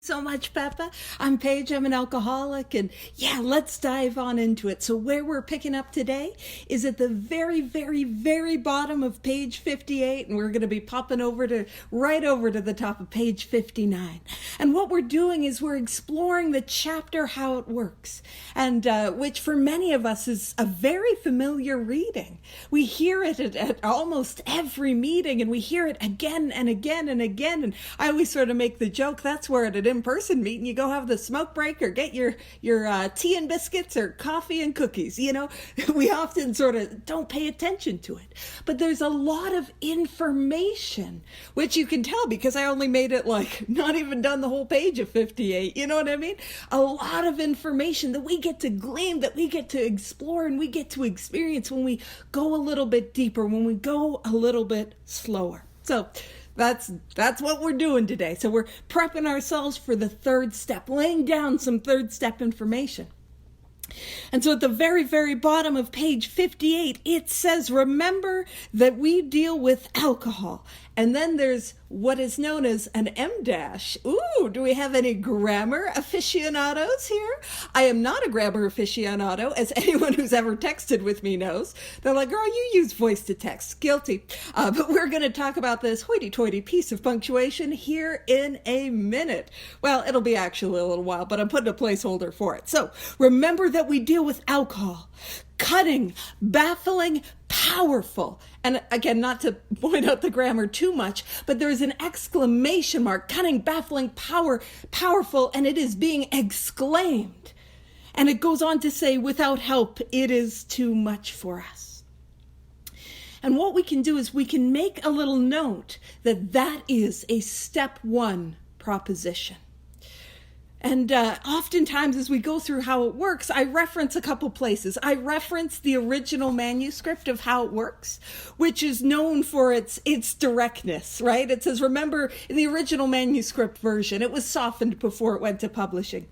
So much, Peppa. I'm Paige. I'm an alcoholic, and yeah, let's dive on into it. So where we're picking up today is at the very, very, very bottom of page 58, and we're going to be popping right over to the top of page 59. And what we're doing is we're exploring the chapter How It Works, and which for many of us is a very familiar reading. We hear it at almost every meeting, and we hear it again and again and again. And I always sort of make the joke, that's where at an in-person meeting you go have the smoke break or get your tea and biscuits or coffee and cookies. You know, we often sort of don't pay attention to it, but there's a lot of information, which you can tell because I only made it like not even done the whole page of 58. You know what I mean? A lot of information that we get to glean, that we get to explore, and we get to experience when we go a little bit deeper, when we go a little bit slower. So that's what we're doing today. So we're prepping ourselves for the third step, laying down some third step information. And so at the very, very bottom of page 58, it says, remember that we deal with alcohol. And then there's what is known as an M-dash. Ooh, do we have any grammar aficionados here? I am not a grammar aficionado, as anyone who's ever texted with me knows. They're like, girl, you use voice to text. Guilty. But we're going to talk about this hoity-toity piece of punctuation here in a minute. Well, it'll be actually a little while, but I'm putting a placeholder for it. So remember that we deal with alcohol. Cutting, baffling, powerful. And again, not to point out the grammar too much, but there is an exclamation mark, cutting, baffling, powerful, and it is being exclaimed. And it goes on to say, without help, it is too much for us. And what we can do is we can make a little note that that is a step one proposition. And oftentimes as we go through How It Works, I reference a couple places. I reference the original manuscript of How It Works, which is known for its directness, right? It says, remember, in the original manuscript version, it was softened before it went to publishing.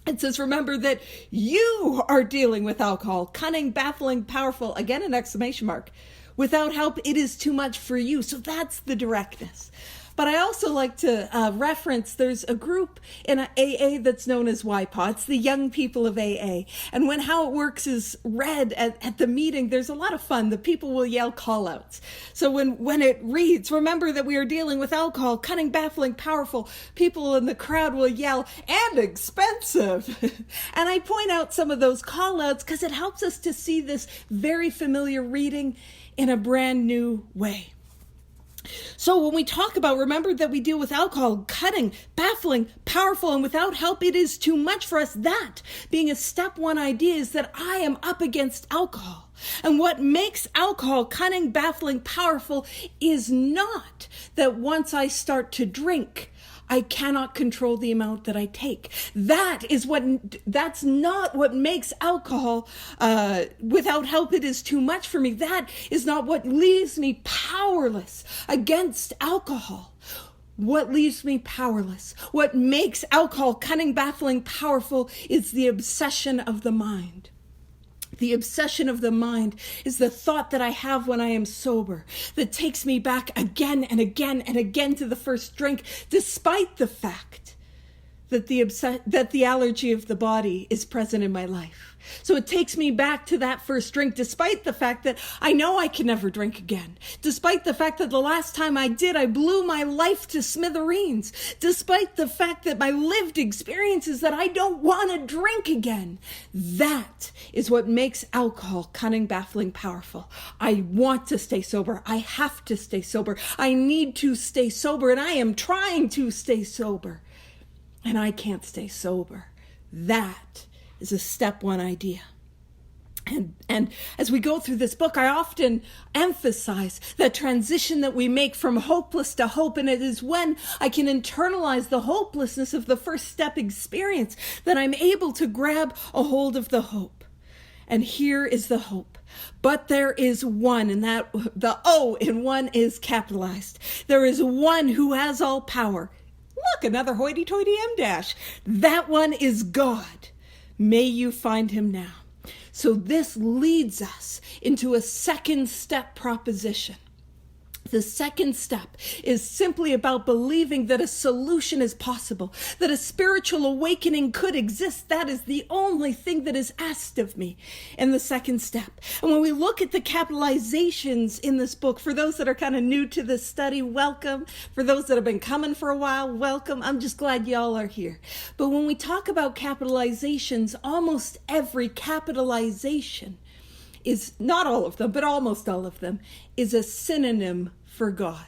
It says, remember that you are dealing with alcohol, cunning, baffling, powerful, again, an exclamation mark. Without help, it is too much for you. So that's the directness. But I also like to reference, there's a group in AA that's known as YPA. It's the young people of AA. And when How It Works is read at the meeting, there's a lot of fun. The people will yell call-outs. So when it reads, remember that we are dealing with alcohol, cunning, baffling, powerful, people in the crowd will yell, and expensive. And I point out some of those call-outs because it helps us to see this very familiar reading in a brand new way. So when we talk about, remember that we deal with alcohol, cutting, baffling, powerful, and without help, it is too much for us. That being a step one idea is that I am up against alcohol. And what makes alcohol cunning, baffling, powerful is not that once I start to drink, I cannot control the amount that I take. That's not what makes alcohol, without help, it is too much for me. That is not what leaves me powerless against alcohol. What leaves me powerless, what makes alcohol cunning, baffling, powerful is the obsession of the mind. The obsession of the mind is the thought that I have when I am sober that takes me back again and again and again to the first drink, despite the fact that the allergy of the body is present in my life. So it takes me back to that first drink, despite the fact that I know I can never drink again. Despite the fact that the last time I did, I blew my life to smithereens. Despite the fact that my lived experience is that I don't want to drink again. That is what makes alcohol cunning, baffling, powerful. I want to stay sober. I have to stay sober. I need to stay sober, and I am trying to stay sober. And I can't stay sober. That is a step one idea. And as we go through this book, I often emphasize the transition that we make from hopeless to hope. And it is when I can internalize the hopelessness of the first step experience that I'm able to grab a hold of the hope. And here is the hope. But there is one, and that the O in one is capitalized. There is one who has all power. Look, another hoity-toity M-dash. That one is God. May you find him now. So this leads us into a second step proposition. The second step is simply about believing that a solution is possible, that a spiritual awakening could exist. That is the only thing that is asked of me in the second step. And when we look at the capitalizations in this book, for those that are kind of new to this study, welcome. For those that have been coming for a while, welcome. I'm just glad y'all are here. But when we talk about capitalizations, almost every capitalization is, not all of them, but almost all of them, is a synonym for God,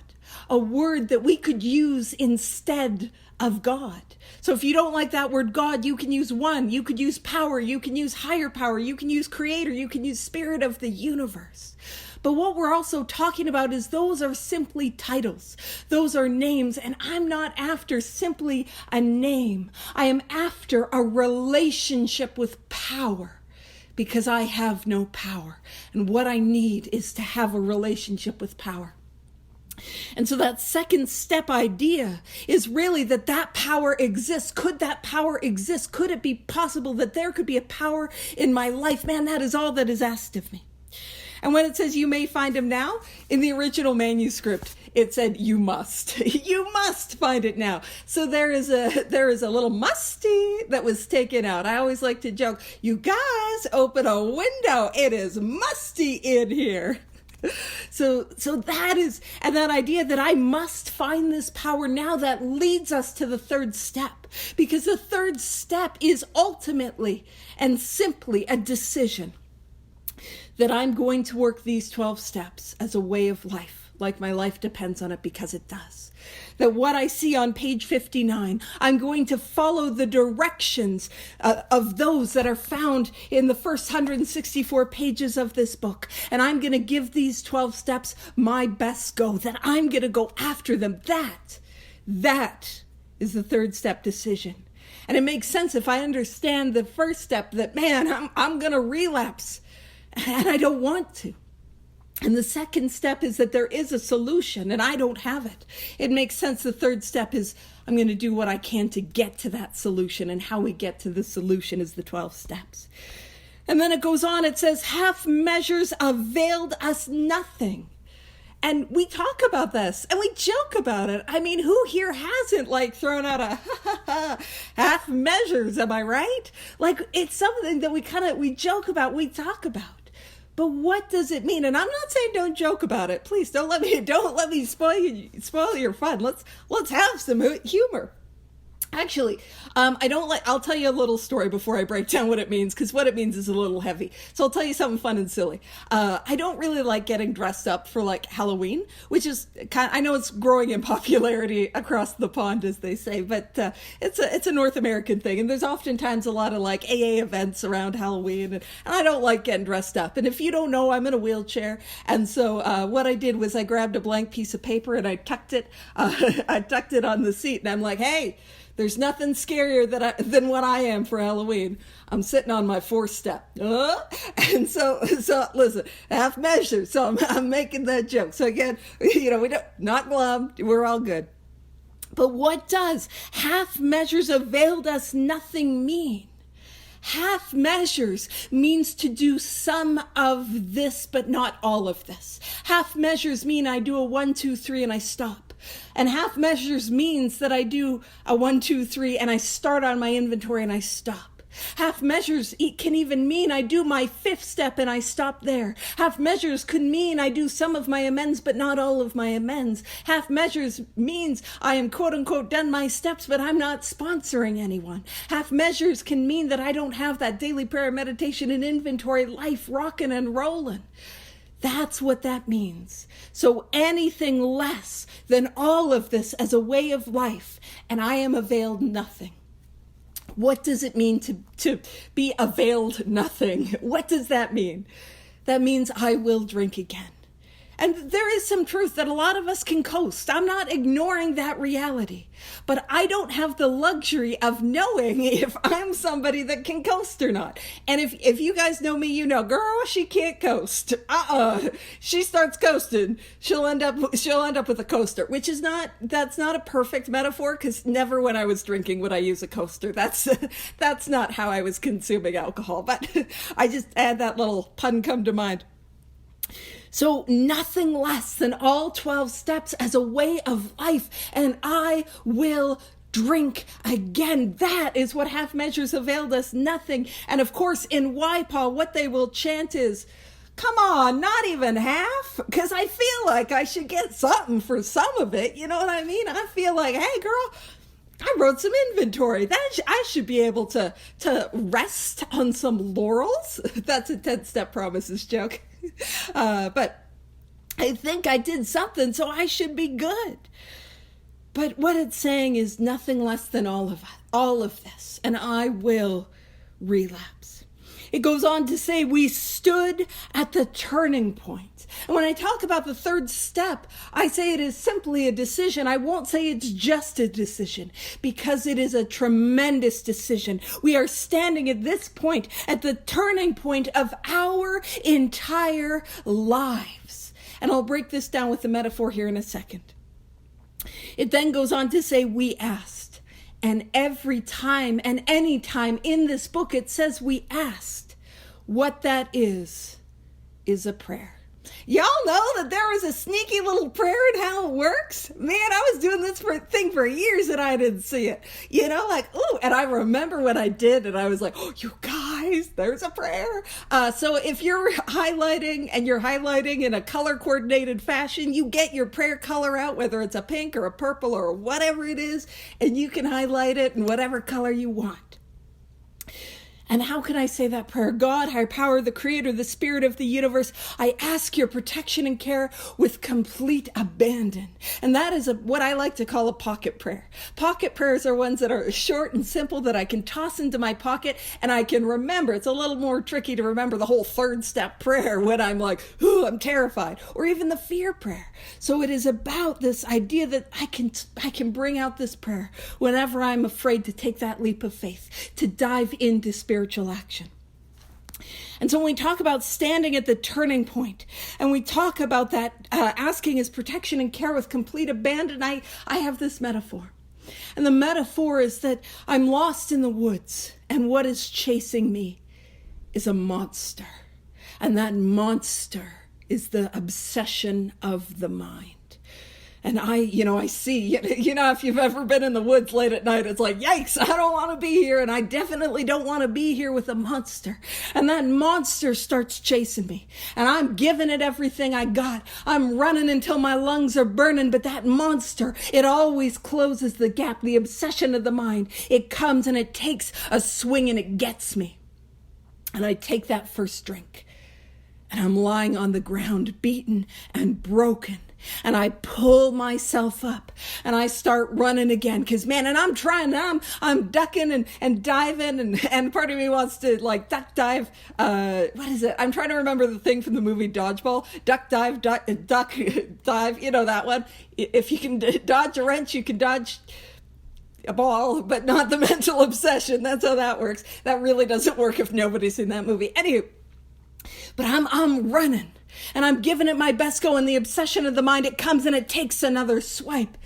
a word that we could use instead of God. So if you don't like that word God, you can use one, you could use power, you can use higher power, you can use creator, you can use spirit of the universe. But what we're also talking about is those are simply titles. Those are names, and I'm not after simply a name. I am after a relationship with power. Because I have no power. And what I need is to have a relationship with power. And so that second step idea is really that power exists. Could that power exist? Could it be possible that there could be a power in my life? Man, that is all that is asked of me. And when it says you may find him now, in the original manuscript, it said you must. You must find it now. So there is a little musty that was taken out. I always like to joke, you guys open a window. It is musty in here. So that is, and that idea that I must find this power now, that leads us to the third step. Because the third step is ultimately and simply a decision. That I'm going to work these 12 steps as a way of life, like my life depends on it, because it does. That what I see on page 59, I'm going to follow the directions of those that are found in the first 164 pages of this book. And I'm going to give these 12 steps my best go, that I'm going to go after them. That is the third step decision. And it makes sense if I understand the first step that, man, I'm going to relapse. And I don't want to. And the second step is that there is a solution and I don't have it. It makes sense. The third step is I'm going to do what I can to get to that solution. And how we get to the solution is the 12 steps. And then it goes on. It says, half measures availed us nothing. And we talk about this and we joke about it. I mean, who here hasn't thrown out a half measures? Am I right? It's something that we joke about, we talk about. But what does it mean? And I'm not saying don't joke about it. Please don't let me spoil your fun. Let's have some humor. Actually, I'll tell you a little story before I break down what it means, because what it means is a little heavy. So I'll tell you something fun and silly. I don't really like getting dressed up for Halloween, which is I know it's growing in popularity across the pond, as they say, but it's a North American thing. And there's oftentimes a lot of AA events around Halloween, and I don't like getting dressed up. And if you don't know, I'm in a wheelchair. And so what I did was I grabbed a blank piece of paper and I tucked it on the seat, and I'm like, hey, there's nothing scarier than what I am for Halloween. I'm sitting on my fourth step. And so listen, half measure. So I'm making that joke. So again, we don't, not glum. We're all good. But what does half measures availed us nothing mean? Half measures means to do some of this, but not all of this. Half measures mean I do a 1, 2, 3 and I stop. And half measures means that I do a 1, 2, 3 and I start on my inventory and I stop. Half measures can even mean I do my fifth step and I stop there. Half measures could mean I do some of my amends, but not all of my amends. Half measures means I am quote unquote done my steps, but I'm not sponsoring anyone. Half measures can mean that I don't have that daily prayer, meditation, and inventory life rocking and rolling. That's what that means. So anything less than all of this as a way of life, and I am availed nothing. What does it mean to be availed nothing? What does that mean? That means I will drink again. And there is some truth that a lot of us can coast. I'm not ignoring that reality. But I don't have the luxury of knowing if I'm somebody that can coast or not. And if you guys know me, you know, girl, she can't coast. She starts coasting, she'll end up with a coaster, which is that's not a perfect metaphor, because never when I was drinking would I use a coaster. That's not how I was consuming alcohol. But I just had that little pun come to mind. So nothing less than all 12 steps as a way of life, and I will drink again. That is what half measures availed us nothing. And of course, in YPAW, what they will chant is, come on, not even half, because I feel like I should get something for some of it. You know what I mean? I feel like, hey, girl, I wrote some inventory. I should be able to rest on some laurels. That's a 10-step promises joke. But I think I did something, so I should be good. But what it's saying is nothing less than all of this, and I will relapse. It goes on to say we stood at the turning point. And when I talk about the third step, I say it is simply a decision. I won't say it's just a decision, because it is a tremendous decision. We are standing at this point, at the turning point of our entire lives. And I'll break this down with the metaphor here in a second. It then goes on to say we asked. And every time and any time in this book, it says we asked. What that is a prayer. Y'all know that there is a sneaky little prayer and how it works? Man, I was doing this thing for years and I didn't see it. You know, like, ooh, and I remember when I did and I was like, oh, you guys, there's a prayer. So if you're highlighting and you're highlighting in a color coordinated fashion, you get your prayer color out, whether it's a pink or a purple or whatever it is, and you can highlight it in whatever color you want. And how can I say that prayer? God, higher power, the creator, the spirit of the universe, I ask your protection and care with complete abandon. And that is what I like to call a pocket prayer. Pocket prayers are ones that are short and simple that I can toss into my pocket and I can remember. It's a little more tricky to remember the whole third step prayer when I'm like, ooh, I'm terrified, or even the fear prayer. So it is about this idea that I can bring out this prayer whenever I'm afraid to take that leap of faith, to dive into spiritual action. And so when we talk about standing at the turning point, and we talk about that asking his protection and care with complete abandon, I have this metaphor. And the metaphor is that I'm lost in the woods, and what is chasing me is a monster. And that monster is the obsession of the mind. And I see, if you've ever been in the woods late at night, it's like, yikes, I don't want to be here. And I definitely don't want to be here with a monster. And that monster starts chasing me. And I'm giving it everything I got. I'm running until my lungs are burning. But that monster, it always closes the gap. The obsession of the mind, it comes and it takes a swing and it gets me. And I take that first drink. And I'm lying on the ground, beaten and broken. And I pull myself up and I start running again. Cause man, and I'm trying, I'm ducking and diving and part of me wants to like duck dive. What is it? I'm trying to remember the thing from the movie Dodgeball. Duck dive, duck dive. You know that one. If you can dodge a wrench, you can dodge a ball, but not the mental obsession. That's how that works. That really doesn't work if nobody's seen that movie. Anywho, but I'm running. And I'm giving it my best go, and the obsession of the mind, it comes and it takes another swipe.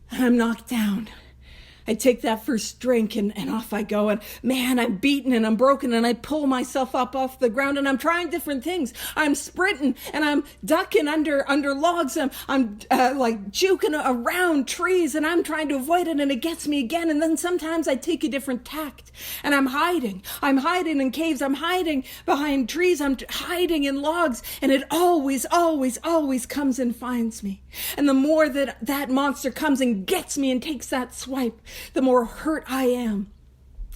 And I'm knocked down. I take that first drink and off I go. And man, I'm beaten and I'm broken and I pull myself up off the ground and I'm trying different things. I'm sprinting and I'm ducking under logs. And I'm like juking around trees and I'm trying to avoid it and it gets me again. And then sometimes I take a different tact and I'm hiding. I'm hiding in caves. I'm hiding behind trees. I'm hiding in logs. And it always, always, always comes and finds me. And the more that monster comes and gets me and takes that swipe, the more hurt I am.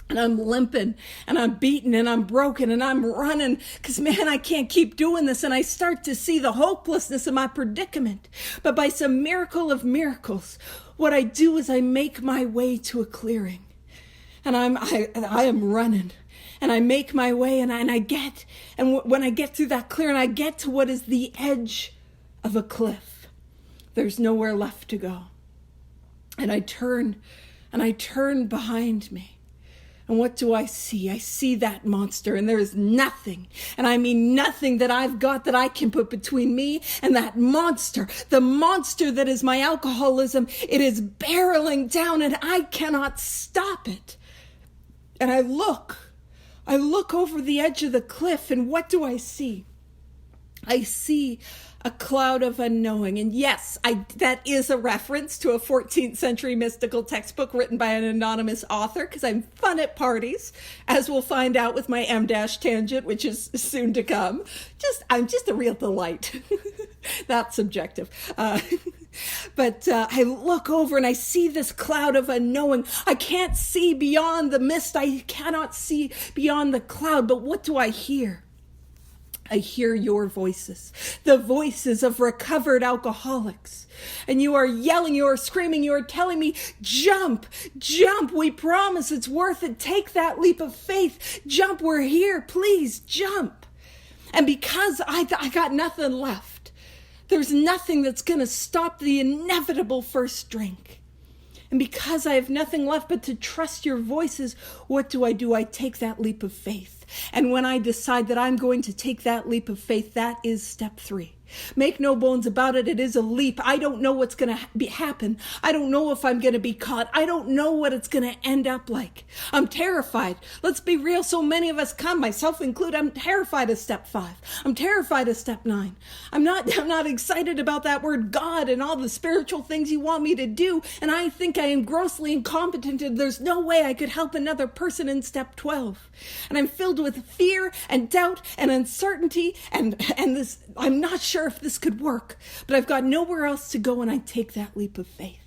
And I'm limping and I'm beaten and I'm broken and I'm running because, man, I can't keep doing this. And I start to see the hopelessness of my predicament. But by some miracle of miracles, what I do is I make my way to a clearing. And I am running. And I make my way and when I get through that clearing, I get to what is the edge of a cliff. There's nowhere left to go. And I turn behind me. And what do I see? I see that monster, and there is nothing, and I mean nothing that I've got that I can put between me and that monster. The monster that is my alcoholism, it is barreling down, and I cannot stop it. And I look over the edge of the cliff, and what do I see? I see a cloud of unknowing. And yes, that is a reference to a 14th century mystical textbook written by an anonymous author, because I'm fun at parties, as we'll find out with my M-tangent, which is soon to come. I'm just a real delight. That's subjective. But I look over and I see this cloud of unknowing. I can't see beyond the mist. I cannot see beyond the cloud. But what do I hear? I hear your voices, the voices of recovered alcoholics. And you are yelling, you are screaming, you are telling me, jump, jump. We promise it's worth it. Take that leap of faith. Jump, we're here. Please jump. And because I got nothing left, there's nothing that's going to stop the inevitable first drink. And because I have nothing left but to trust your voices, what do? I take that leap of faith. And when I decide that I'm going to take that leap of faith, that is step 3. Make no bones about it. It is a leap. I don't know what's going to happen. I don't know if I'm going to be caught. I don't know what it's going to end up like. I'm terrified. Let's be real. So many of us come, myself included. I'm terrified of step 5. I'm terrified of step 9. I'm not excited about that word God and all the spiritual things you want me to do. And I think I am grossly incompetent, and there's no way I could help another person in step 12. And I'm filled with fear and doubt and uncertainty and this, I'm not sure if this could work, but I've got nowhere else to go, and I take that leap of faith.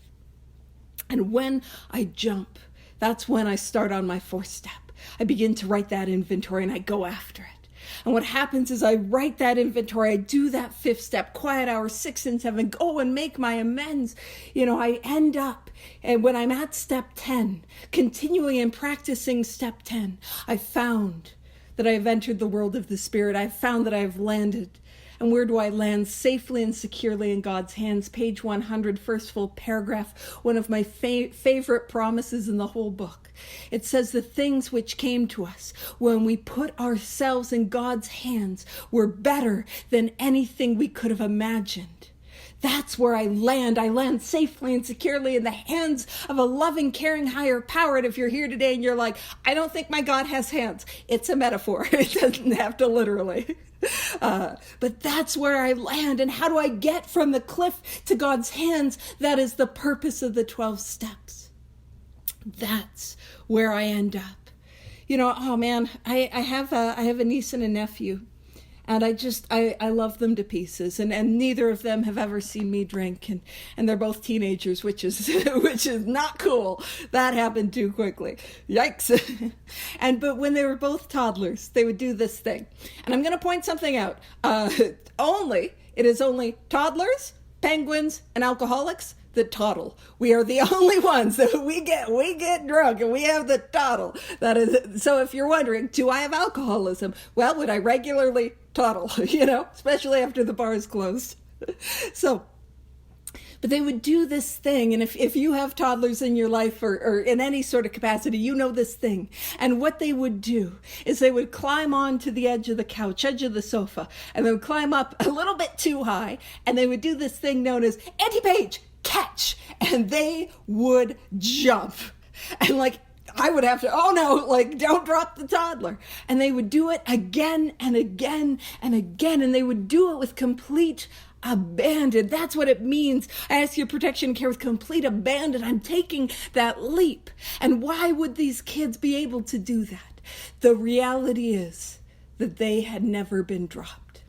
And when I jump, that's when I start on my 4th step. I begin to write that inventory and I go after it. And what happens is I write that inventory, I do that 5th step, quiet hour 6 and 7, go and make my amends. I end up, and when I'm at step 10, continuing and practicing step 10, I found that I have entered the world of the Spirit. I've found that I've landed. And where do I land? Safely and securely in God's hands. Page 100, first full paragraph, one of my favorite promises in the whole book. It says the things which came to us when we put ourselves in God's hands were better than anything we could have imagined. That's where I land. I land safely and securely in the hands of a loving, caring, higher power. And if you're here today and you're like, I don't think my God has hands, it's a metaphor. It doesn't have to literally. But that's where I land. And how do I get from the cliff to God's hands? That is the purpose of the 12 steps. That's where I end up. Oh man, I have a niece and a nephew. And I love them to pieces. And neither of them have ever seen me drink. And they're both teenagers, which is not cool. That happened too quickly. Yikes. But when they were both toddlers, they would do this thing. And I'm going to point something out. It is only toddlers, penguins, and alcoholics that toddle. We are the only ones that we get drunk and we have the toddle. That is, so if you're wondering, do I have alcoholism? Well, would I regularly toddle, especially after the bar is closed. But they would do this thing, and if you have toddlers in your life or in any sort of capacity, you know this thing. And what they would do is they would climb onto the edge of the couch, edge of the sofa, and they would climb up a little bit too high, and they would do this thing known as Auntie Paige, catch, and they would jump. And I would have to, don't drop the toddler. And they would do it again and again and again, and they would do it with complete abandon. That's what it means. I ask your protection and care with complete abandon. I'm taking that leap. And why would these kids be able to do that? The reality is that they had never been dropped.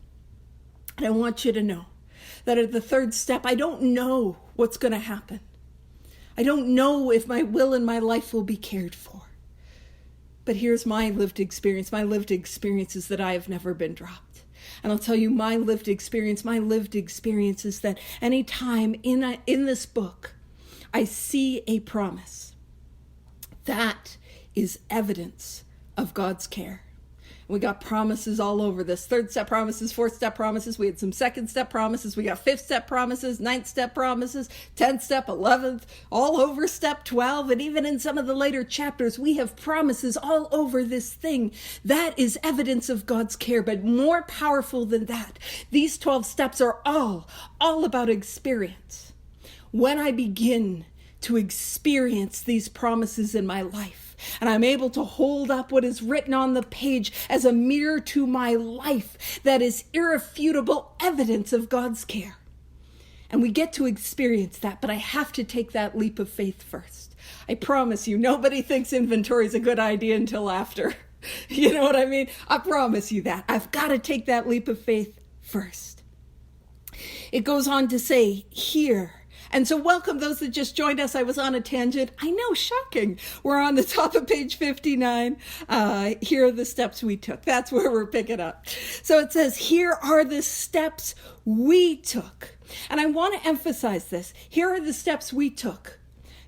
And I want you to know that at the 3rd step, I don't know what's going to happen. I don't know if my will and my life will be cared for. But here's my lived experience. My lived experience is that I have never been dropped. And I'll tell you my lived experience is that anytime in this book, I see a promise. That is evidence of God's care. We got promises all over this. 3rd step promises, 4th step promises. We had some 2nd step promises. We got 5th step promises, 9th step promises, 10th step, 11th, all over step 12. And even in some of the later chapters, we have promises all over this thing. That is evidence of God's care. But more powerful than that, these 12 steps are all about experience. When I begin to experience these promises in my life, And I'm able to hold up what is written on the page as a mirror to my life that is irrefutable evidence of God's care. And we get to experience that, but I have to take that leap of faith first. I promise you, nobody thinks inventory is a good idea until after. You know what I mean? I promise you that. I've got to take that leap of faith first. It goes on to say here, and so welcome those that just joined us. I was on a tangent. I know, shocking. We're on the top of page 59. Here are the steps we took. That's where we're picking up. So it says, here are the steps we took. And I want to emphasize this. Here are the steps we took.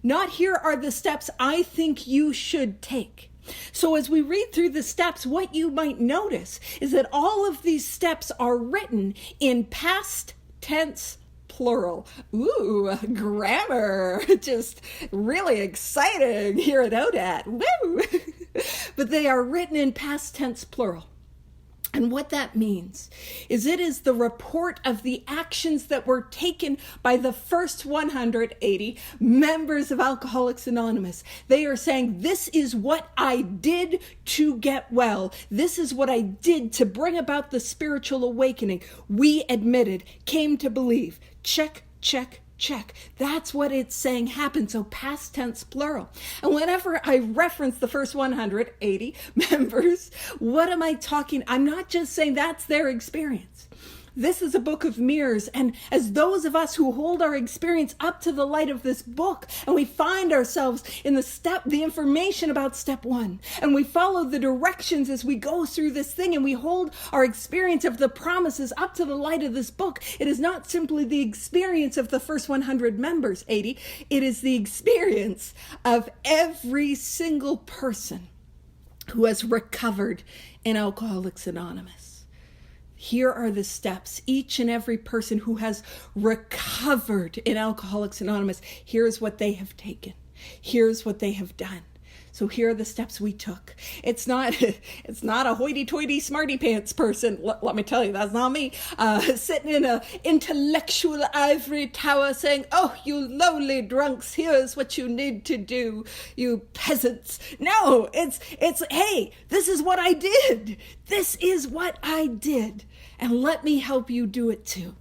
Not here are the steps I think you should take. So as we read through the steps, what you might notice is that all of these steps are written in past tense plural. Ooh, grammar. Just really exciting here at ODAAT. Woo! But they are written in past tense plural. And what that means is it is the report of the actions that were taken by the first 180 members of Alcoholics Anonymous. They are saying, this is what I did to get well. This is what I did to bring about the spiritual awakening. We admitted, came to believe. Check, check, check. That's what it's saying happened. So past tense plural. And whenever I reference the first 180 members, what am I talking? I'm not just saying that's their experience. This is a book of mirrors. And as those of us who hold our experience up to the light of this book, and we find ourselves in the information about step one, and we follow the directions as we go through this thing, and we hold our experience of the promises up to the light of this book, it is not simply the experience of the first 100 members, 80. It is the experience of every single person who has recovered in Alcoholics Anonymous. Here are the steps. Each and every person who has recovered in Alcoholics Anonymous, here's what they have taken. Here's what they have done. So here are the steps we took. It's not a hoity-toity smarty pants person. Let me tell you, that's not me. Sitting in an intellectual ivory tower saying, oh, you lowly drunks, here's what you need to do, you peasants. No, it's hey, this is what I did. This is what I did. And let me help you do it too.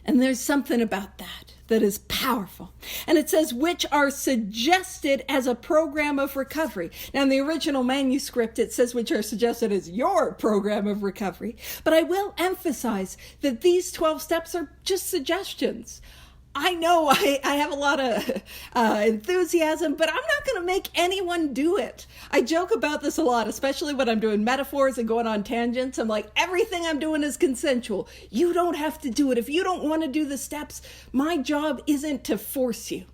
And there's something about that is powerful. And it says, which are suggested as a program of recovery. Now, in the original manuscript, it says, which are suggested as your program of recovery. But I will emphasize that these 12 steps are just suggestions. I know I have a lot of enthusiasm, but I'm not going to make anyone do it. I joke about this a lot, especially when I'm doing metaphors and going on tangents. I'm like, everything I'm doing is consensual. You don't have to do it. If you don't want to do the steps, my job isn't to force you.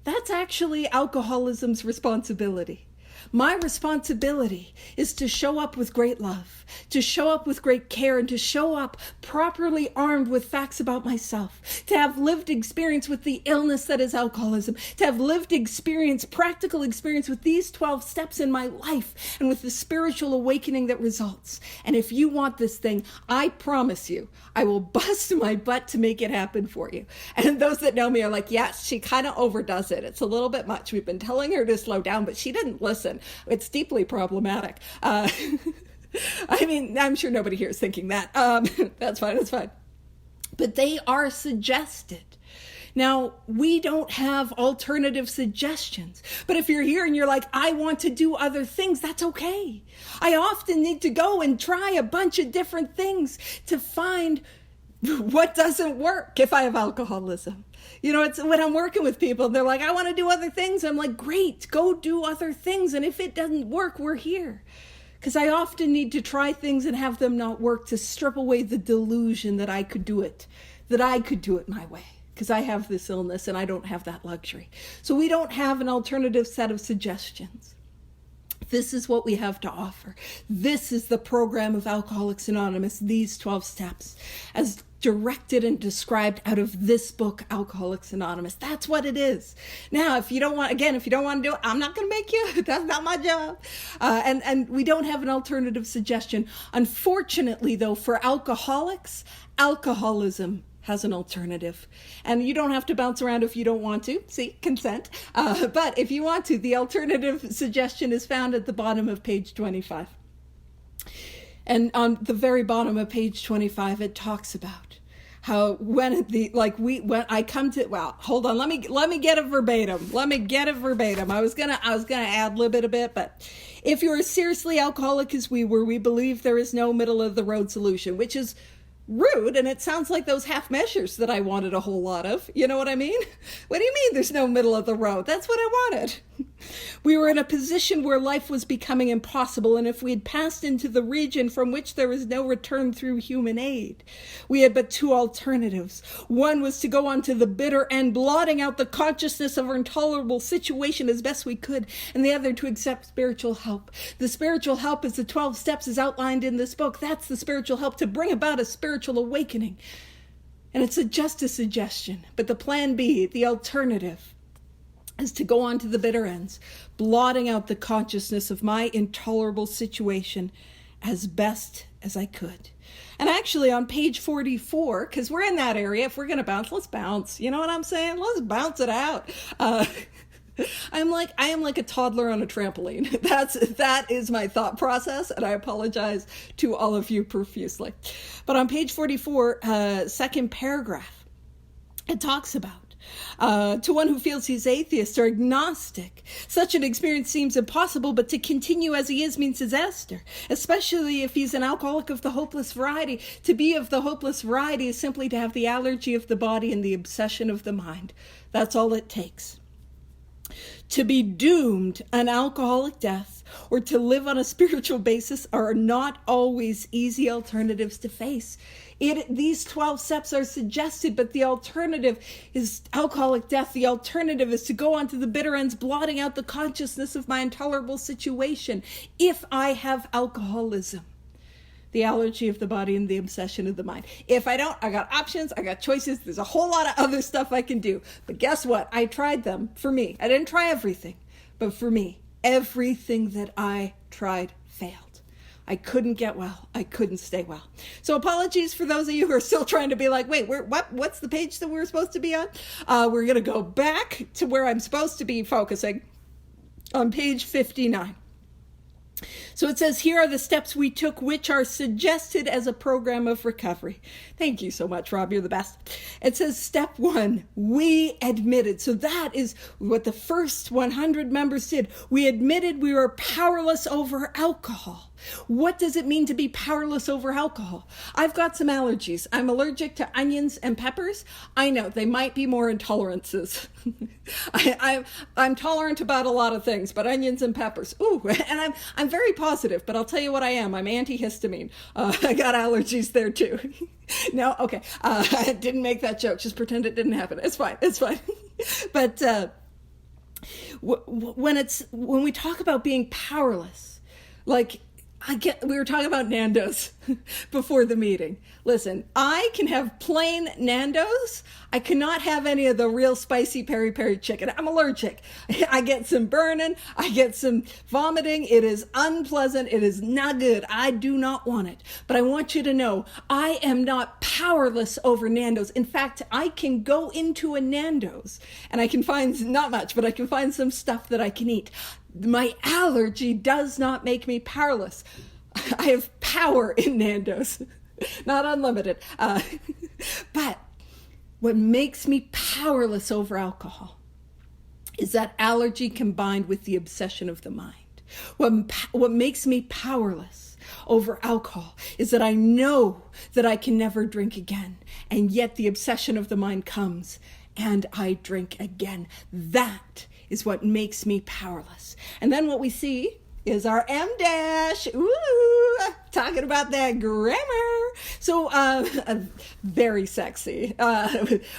That's actually alcoholism's responsibility. My responsibility is to show up with great love, to show up with great care, and to show up properly armed with facts about myself, to have lived experience with the illness that is alcoholism, to have lived experience, practical experience with these 12 steps in my life and with the spiritual awakening that results. And if you want this thing, I promise you, I will bust my butt to make it happen for you. And those that know me are like, yes, she kind of overdoes it. It's a little bit much. We've been telling her to slow down, but she didn't listen. It's deeply problematic. I mean, I'm sure nobody here is thinking that. That's fine. But they are suggested. Now, we don't have alternative suggestions. But if you're here and you're like, I want to do other things, that's okay. I often need to go and try a bunch of different things to find what doesn't work if I have alcoholism. You know, it's when I'm working with people, they're like, I want to do other things. I'm like, great, go do other things. And if it doesn't work, we're here. Because I often need to try things and have them not work to strip away the delusion that I could do it my way. Because I have this illness and I don't have that luxury. So we don't have an alternative set of suggestions. This is what we have to offer. This is the program of Alcoholics Anonymous, these 12 steps, as directed and described out of this book, Alcoholics Anonymous. That's what it is. Now, if you don't want to do it, I'm not going to make you. That's not my job. And we don't have an alternative suggestion. Unfortunately, though, for alcoholics, alcoholism has an alternative. And you don't have to bounce around if you don't want to. See, consent. But if you want to, the alternative suggestion is found at the bottom of page 25. And on the very bottom of page 25, it talks about how when I come to, well, hold on, let me get it verbatim. I was gonna ad lib it a bit, but if you're as seriously alcoholic as we were, we believe there is no middle of the road solution, which is rude, and it sounds like those half measures that I wanted a whole lot of. You know what I mean? What do you mean there's no middle of the road? That's what I wanted. We were in a position where life was becoming impossible, and if we had passed into the region from which there was no return through human aid, we had but two alternatives. One was to go on to the bitter end, blotting out the consciousness of our intolerable situation as best we could, and the other to accept spiritual help. The spiritual help is the 12 steps as outlined in this book. That's the spiritual help to bring about a spiritual awakening. And it's just a suggestion, but the plan B, the alternative, is to go on to the bitter ends, blotting out the consciousness of my intolerable situation as best as I could. And actually on page 44, because we're in that area, if we're going to bounce, let's bounce. You know what I'm saying? Let's bounce it out. I am like a toddler on a trampoline. That is my thought process, and I apologize to all of you profusely. But on page 44, second paragraph, it talks about to one who feels he's atheist or agnostic, such an experience seems impossible, but to continue as he is means disaster, especially if he's an alcoholic of the hopeless variety. To be of the hopeless variety is simply to have the allergy of the body and the obsession of the mind. That's all it takes. To be doomed an alcoholic death or to live on a spiritual basis are not always easy alternatives to face. These 12 steps are suggested, but the alternative is alcoholic death. The alternative is to go on to the bitter ends, blotting out the consciousness of my intolerable situation. If I have alcoholism, the allergy of the body and the obsession of the mind. If I don't, I got options, I got choices. There's a whole lot of other stuff I can do. But guess what? I tried them for me. I didn't try everything, but for me, everything that I tried failed. I couldn't get well. I couldn't stay well. So apologies for those of you who are still trying to be like, wait, what's the page that we're supposed to be on? We're going to go back to where I'm supposed to be focusing on page 59. So it says, here are the steps we took, which are suggested as a program of recovery. Thank you so much, Rob. You're the best. It says, step 1, we admitted. So that is what the first 100 members did. We admitted we were powerless over alcohol. What does it mean to be powerless over alcohol? I've got some allergies. I'm allergic to onions and peppers. I know they might be more intolerances. I'm tolerant about a lot of things, but onions and peppers. Ooh, and I'm very positive, but I'll tell you what I am. I'm antihistamine. I got allergies there too. No, okay. I didn't make that joke. Just pretend it didn't happen. It's fine. But when we talk about being powerless, like, we were talking about Nando's before the meeting. Listen, I can have plain Nando's. I cannot have any of the real spicy peri-peri chicken. I'm allergic. I get some burning. I get some vomiting. It is unpleasant. It is not good. I do not want it. But I want you to know, I am not powerless over Nando's. In fact, I can go into a Nando's and I can find, not much, but I can find some stuff that I can eat. My allergy does not make me powerless. I have power in Nando's, not unlimited. But what makes me powerless over alcohol is that allergy combined with the obsession of the mind. What makes me powerless over alcohol is that I know that I can never drink again, and yet the obsession of the mind comes and I drink again. That is what makes me powerless. And then what we see is our M dash. Ooh, talking about that grammar. So very sexy.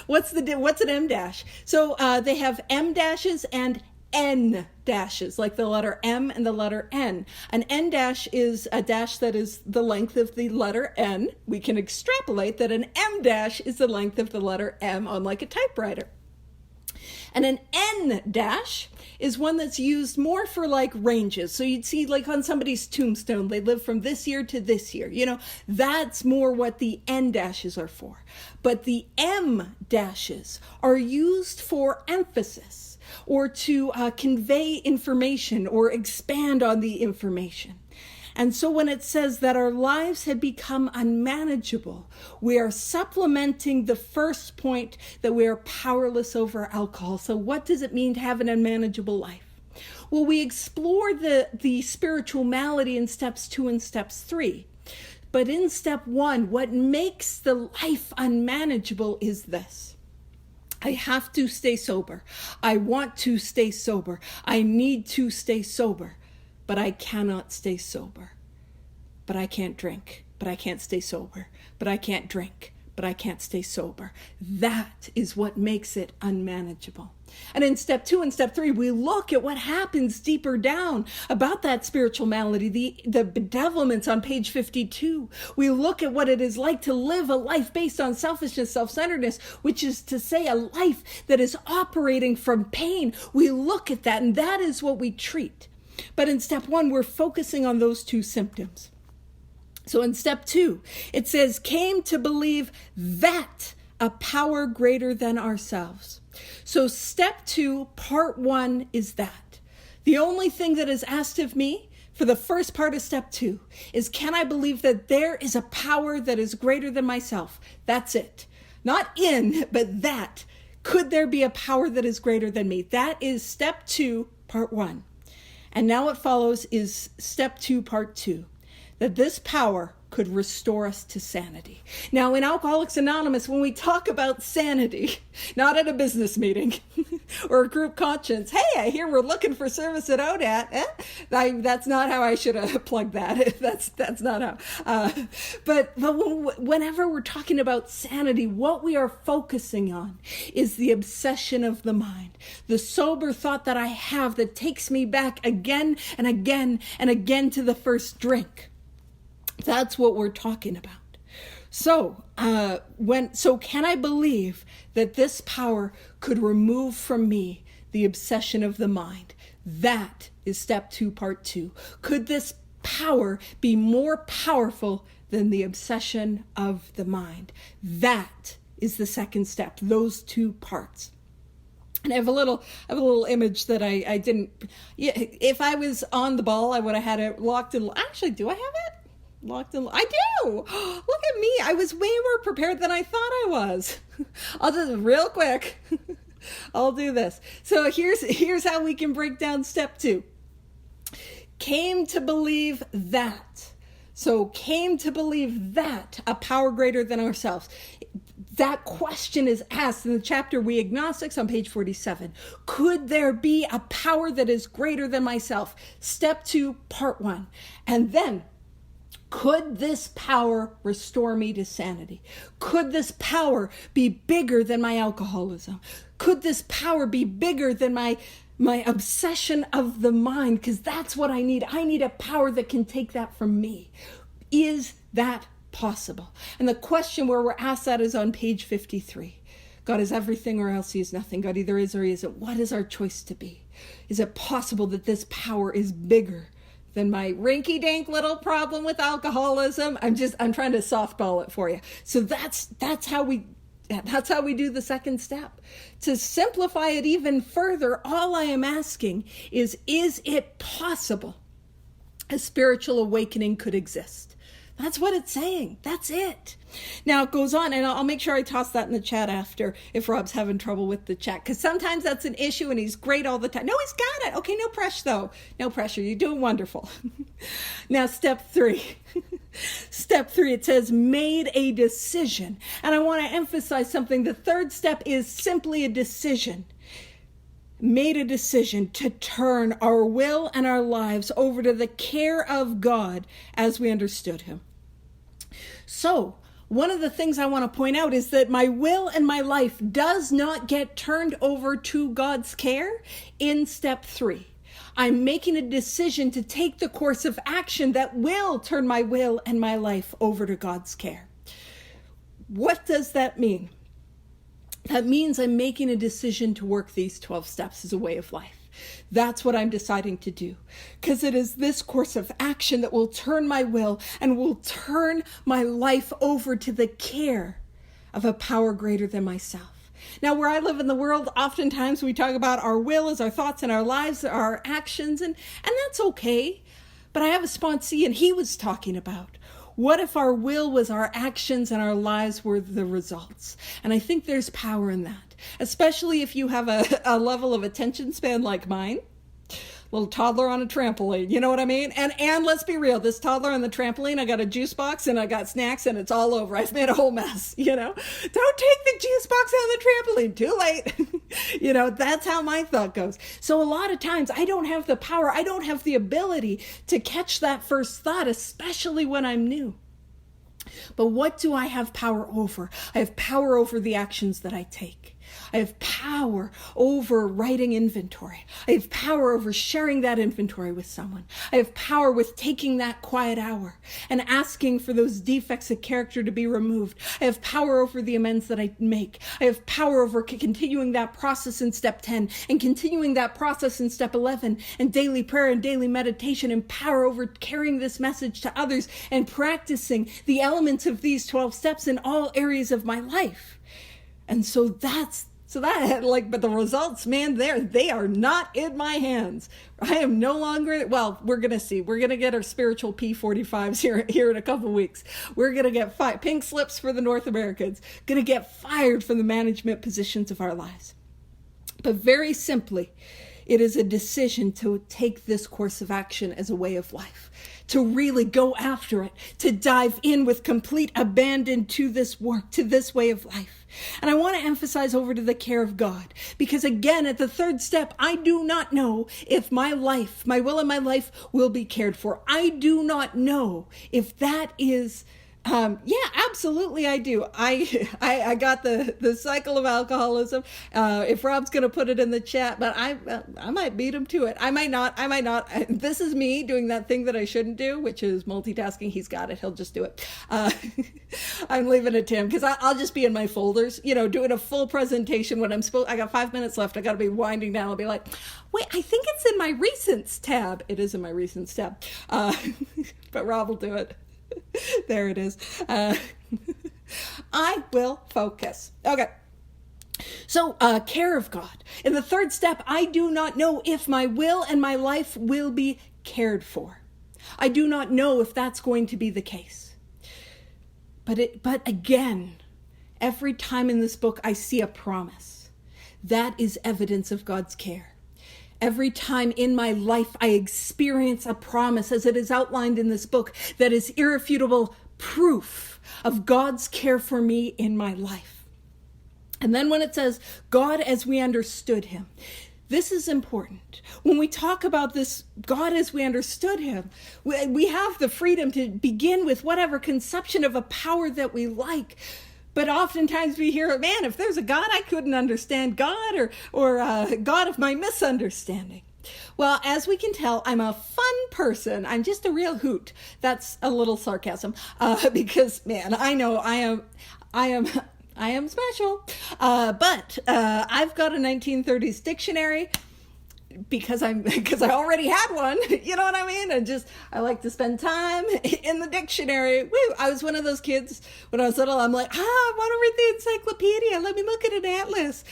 What's an M dash? So they have M dashes and N dashes, like the letter M and the letter N. An N dash is a dash that is the length of the letter N. We can extrapolate that an M dash is the length of the letter M on like a typewriter. And an N dash is one that's used more for like ranges. So you'd see like on somebody's tombstone, they live from this year to this year. You know, that's more what the N dashes are for. But the M dashes are used for emphasis or to convey information or expand on the information. And so when it says that our lives had become unmanageable, we are supplementing the first point that we are powerless over alcohol. So what does it mean to have an unmanageable life? Well, we explore the spiritual malady in steps 2 and steps 3. But in step 1, what makes the life unmanageable is this. I have to stay sober. I want to stay sober. I need to stay sober. But I cannot stay sober. But I can't drink. But I can't stay sober. But I can't drink. But I can't stay sober. That is what makes it unmanageable. And in step 2 and step 3, we look at what happens deeper down about that spiritual malady, the bedevilments on page 52. We look at what it is like to live a life based on selfishness, self-centeredness, which is to say a life that is operating from pain. We look at that, and that is what we treat. But in step 1, we're focusing on those 2 symptoms. So in step 2, it says, came to believe that a power greater than ourselves. So step 2, part 1 is that. The only thing that is asked of me for the first part of step 2 is, can I believe that there is a power that is greater than myself? That's it. Not in, but that. Could there be a power that is greater than me? That is step 2, part 1. And now what follows is step 2, part 2, that this power could restore us to sanity. Now, in Alcoholics Anonymous, when we talk about sanity, not at a business meeting or a group conscience, hey, I hear we're looking for service at ODAAT. That's not how I should have plugged that. That's not how. But whenever we're talking about sanity, what we are focusing on is the obsession of the mind, the sober thought that I have that takes me back again and again and again to the first drink. That's what we're talking about. So, can I believe that this power could remove from me the obsession of the mind? That is step 2, part 2. Could this power be more powerful than the obsession of the mind? That is the second step, those 2 parts. And I have a little image that I didn't, if I was on the ball, I would have had it locked in. Actually, do I have it? Locked in. I do. Look at me. I was way more prepared than I thought I was. I'll just real quick. I'll do this. So here's how we can break down step 2. Came to believe that. So came to believe that a power greater than ourselves. That question is asked in the chapter We Agnostics on page 47. Could there be a power that is greater than myself? Step 2, part 1. And then, could this power restore me to sanity? Could this power be bigger than my alcoholism? Could this power be bigger than my obsession of the mind? Because that's what I need. I need a power that can take that from me. Is that possible? And the question where we're asked that is on page 53. God is everything or else he is nothing. God either is or he isn't. What is our choice to be? Is it possible that this power is bigger than my rinky-dink little problem with alcoholism? I'm trying to softball it for you. So that's how we do the second step. To simplify it even further, all I am asking is it possible a spiritual awakening could exist? That's what it's saying. That's it. Now it goes on, and I'll make sure I toss that in the chat after if Rob's having trouble with the chat, because sometimes that's an issue and he's great all the time. No, he's got it. Okay, no pressure though. No pressure. You're doing wonderful. Now step 3. Step 3, it says made a decision. And I want to emphasize something. The third step is simply a decision. Made a decision to turn our will and our lives over to the care of God as we understood him. So, one of the things I want to point out is that my will and my life does not get turned over to God's care in step 3. I'm making a decision to take the course of action that will turn my will and my life over to God's care. What does that mean? That means I'm making a decision to work these 12 steps as a way of life. That's what I'm deciding to do, because it is this course of action that will turn my will and will turn my life over to the care of a power greater than myself. Now, where I live in the world, oftentimes we talk about our will as our thoughts and our lives, our actions, and that's okay. But I have a sponsee, and he was talking about, what if our will was our actions and our lives were the results? And I think there's power in that, especially if you have a level of attention span like mine. Little toddler on a trampoline, you know what I mean? And let's be real, this toddler on the trampoline, I got a juice box and I got snacks and it's all over. I've made a whole mess, you know? Don't take the juice box on the trampoline, too late. That's how my thought goes. So a lot of times I don't have the power, I don't have the ability to catch that first thought, especially when I'm new. But what do I have power over? I have power over the actions that I take. I have power over writing inventory. I have power over sharing that inventory with someone. I have power with taking that quiet hour and asking for those defects of character to be removed. I have power over the amends that I make. I have power over continuing that process in step 10 and continuing that process in step 11 and daily prayer and daily meditation, and power over carrying this message to others and practicing the elements of these 12 steps in all areas of my life. And but the results, man, they are not in my hands. I am no longer, well, we're going to see. We're going to get our spiritual p59s here in a couple of weeks. We're going to get pink slips for the North Americans, going to get fired from the management positions of our lives. But very simply, it is a decision to take this course of action as a way of life, to really go after it, to dive in with complete abandon to this work, to this way of life. And I want to emphasize over to the care of God, because again, at the third step, I do not know if my will and my life will be cared for. I do not know if that is absolutely I do. I got the cycle of alcoholism. If Rob's going to put it in the chat, but I might beat him to it. I might not. This is me doing that thing that I shouldn't do, which is multitasking. He's got it. He'll just do it. I'm leaving it to him because I'll just be in my folders, doing a full presentation when I got 5 minutes left. I got to be winding down. I'll be like, wait, I think it's in my recents tab. It is in my recents tab. But Rob will do it. There it is. I will focus. Okay. So, care of God. In the third step, I do not know if my will and my life will be cared for. I do not know if that's going to be the case. But again, every time in this book I see a promise, that is evidence of God's care. Every time in my life I experience a promise, as it is outlined in this book, that is irrefutable proof of God's care for me in my life. And then when it says, God as we understood him, this is important. When we talk about this, God as we understood him, we have the freedom to begin with whatever conception of a power that we like. But oftentimes we hear, man, if there's a God, I couldn't understand God, or God of my misunderstanding. Well, as we can tell, I'm a fun person. I'm just a real hoot. That's a little sarcasm, because, man, I know I am special. But I've got a 1930s dictionary because I already had one, you know what I mean? And I like to spend time in the dictionary. Woo! I was one of those kids when I was little. I'm like, I want to read the encyclopedia. Let me look at an atlas.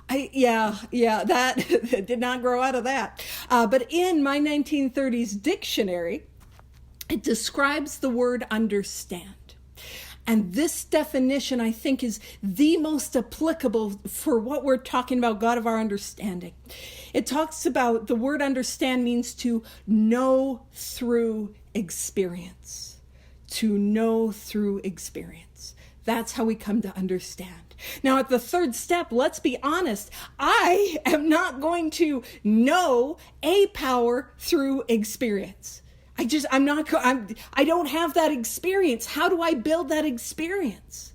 That did not grow out of that. But in my 1930s dictionary, it describes the word understand. And this definition, I think, is the most applicable for what we're talking about, God of our understanding. It talks about, the word understand means to know through experience. To know through experience. That's how we come to understand. Now, at the third step, let's be honest, I am not going to know a power through experience. I don't have that experience. How do I build that experience?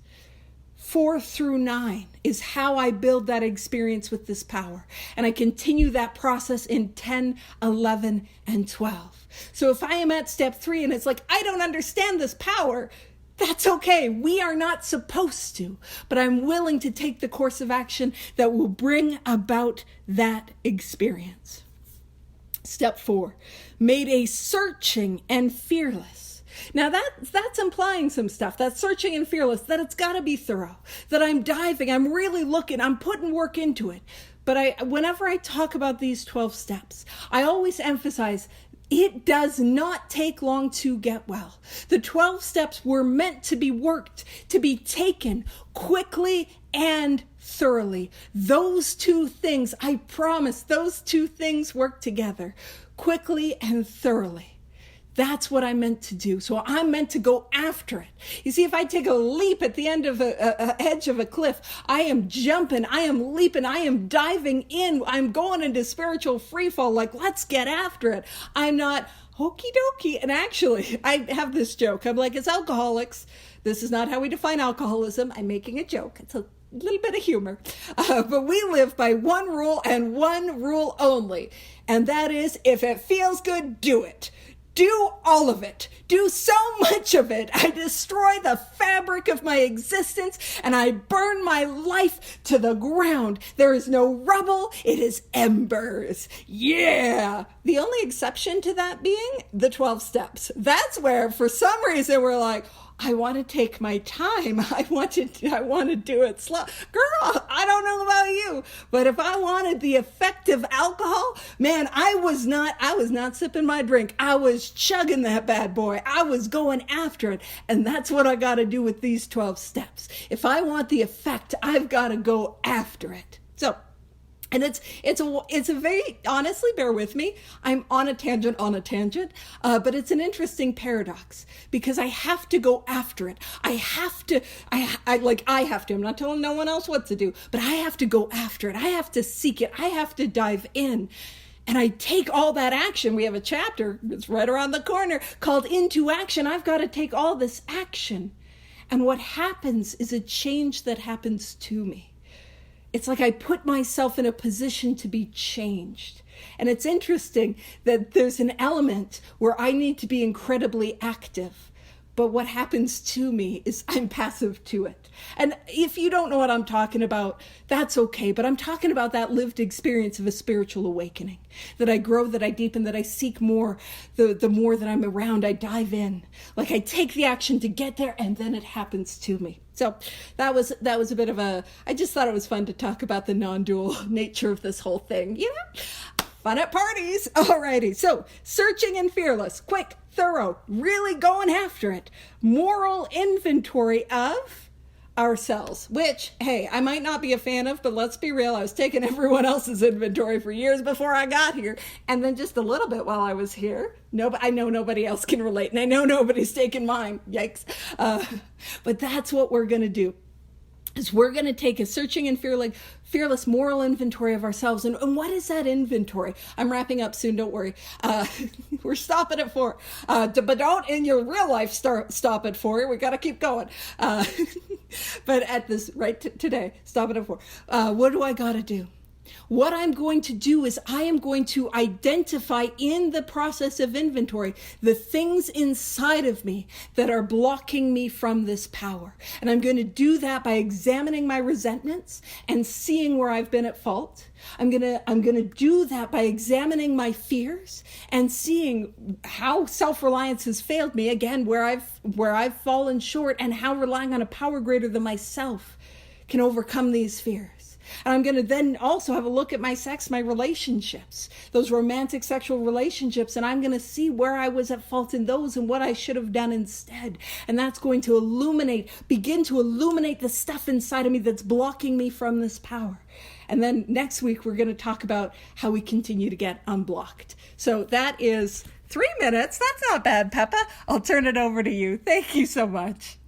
4 through 9 is how I build that experience with this power. And I continue that process in 10, 11, and 12. So if I am at step 3 and it's like, I don't understand this power, That's okay. We are not supposed to, but I'm willing to take the course of action that will bring about that experience. Step 4, made a searching and fearless. Now that's implying some stuff. That's searching and fearless, that it's got to be thorough, that I'm diving, I'm really looking, I'm putting work into it. But whenever I talk about these 12 steps, I always emphasize it does not take long to get well. The 12 steps were meant to be worked, to be taken quickly and thoroughly. Those two things, I promise, those two things work together, quickly and thoroughly. That's what I meant to do. So I'm meant to go after it. You see, if I take a leap at the end of a edge of a cliff, I am jumping, I am leaping, I am diving in, I'm going into spiritual free fall, like, let's get after it. I'm not hokey dokey. And actually, I have this joke. I'm like, as alcoholics, this is not how we define alcoholism. I'm making a joke. It's a little bit of humor. But we live by one rule and one rule only. And that is, if it feels good, do it. Do all of it. Do so much of it. I destroy the fabric of my existence and I burn my life to the ground. There is no rubble. It is embers. Yeah. The only exception to that being the 12 steps. That's where, for some reason, we're like, I want to take my time. I want to do it slow. Girl, I don't know about you, but if I wanted the effect of alcohol, man, I was not sipping my drink. I was chugging that bad boy. I was going after it. And that's what I got to do with these 12 steps. If I want the effect, I've got to go after it. So, and it's a very, honestly, bear with me, I'm on a tangent, but it's an interesting paradox because I have to go after it. I have to, I'm not telling no one else what to do, but I have to go after it. I have to seek it. I have to dive in. And I take all that action. We have a chapter, it's right around the corner, called Into Action. I've got to take all this action. And what happens is a change that happens to me. It's like I put myself in a position to be changed. And it's interesting that there's an element where I need to be incredibly active. But what happens to me is I'm passive to it. And if you don't know what I'm talking about, that's okay. But I'm talking about that lived experience of a spiritual awakening. That I grow, that I deepen, that I seek more. The more that I'm around, I dive in. Like I take the action to get there and then it happens to me. So that was a bit of I just thought it was fun to talk about the non-dual nature of this whole thing. You know, fun at parties. Alrighty. So searching and fearless, quick, thorough, really going after it. Moral inventory of ourselves, which, hey, I might not be a fan of, but let's be real. I was taking everyone else's inventory for years before I got here. And then just a little bit while I was here. I know nobody else can relate, and I know nobody's taking mine. Yikes. But that's what we're going to do. Is we're going to take a searching and fearless moral inventory of ourselves. And what is that inventory? I'm wrapping up soon, don't worry. We're stopping at 4. But don't in your real life stop at 4. We got to keep going. But at this, today, stop it at 4. What do I got to do? What I'm going to do is I am going to identify in the process of inventory the things inside of me that are blocking me from this power. And I'm going to do that by examining my resentments and seeing where I've been at fault. I'm going to do that by examining my fears and seeing how self-reliance has failed me, again, where I've fallen short, and how relying on a power greater than myself can overcome these fears. And I'm going to then also have a look at my relationships, those romantic sexual relationships, and I'm going to see where I was at fault in those and what I should have done instead. And that's going to begin to illuminate the stuff inside of me that's blocking me from this power. And then next week, we're going to talk about how we continue to get unblocked. So that is 3 minutes. That's not bad, Peppa. I'll turn it over to you. Thank you so much.